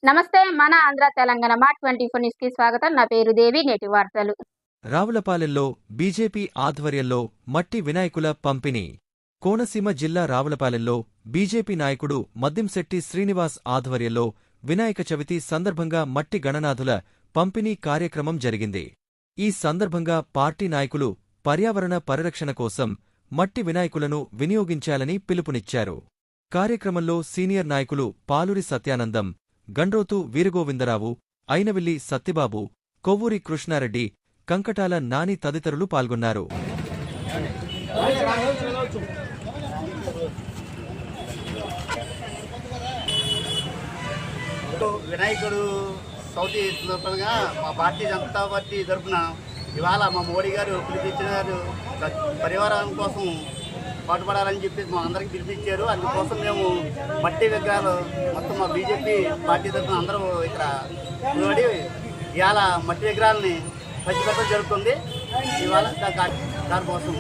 నమస్తే. మన ఆంధ్ర తెలంగాణ మా 24 న్యూస్ కి స్వాగతం. నా పేరు దేవి. నేటి వార్తలు. రావులపాలెంలో బీజేపీ ఆధ్వర్యంలో మట్టి వినాయకుల పంపిణీ. కోనసీమ జిల్లా రావులపాలెంలో బీజేపీ నాయకుడు మద్దింశెట్టి శ్రీనివాస్ ఆధ్వర్యంలో వినాయక చవితి సందర్భంగా మట్టి గణనాథుల పంపిణీ కార్యక్రమం జరిగింది. ఈ సందర్భంగా పార్టీ నాయకులు పర్యావరణ పరిరక్షణ కోసం మట్టి వినాయకులను వినియోగించాలని పిలుపునిచ్చారు. కార్యక్రమంలో సీనియర్ నాయకులు పాలూరి సత్యానందం, గండ్రోతు వీరగోవిందరావు, అయినవిల్లి సత్తిబాబు, కొవ్వూరి కృష్ణారెడ్డి, కంకటాల నాని తదితరులు పాల్గొన్నారు. వినాయకుడు చవితి సందర్భంగా మా భారతీయ జనతా పార్టీ తరఫున ఇవాళ మా మోడీ గారు పిలిపించిన గారు పరివారం కోసం పాటుపడాలని చెప్పి మా అందరికీ పిలిపించారు. అందుకోసం మేము మట్టి విగ్రహాలు మొత్తం మా బీజేపీ పార్టీ తరఫున అందరూ ఇక్కడ నిలబడి ఇవాళ మట్టి విగ్రహాలని పంచిపెట్టడం జరుగుతుంది. ఇవాళ దానికోసం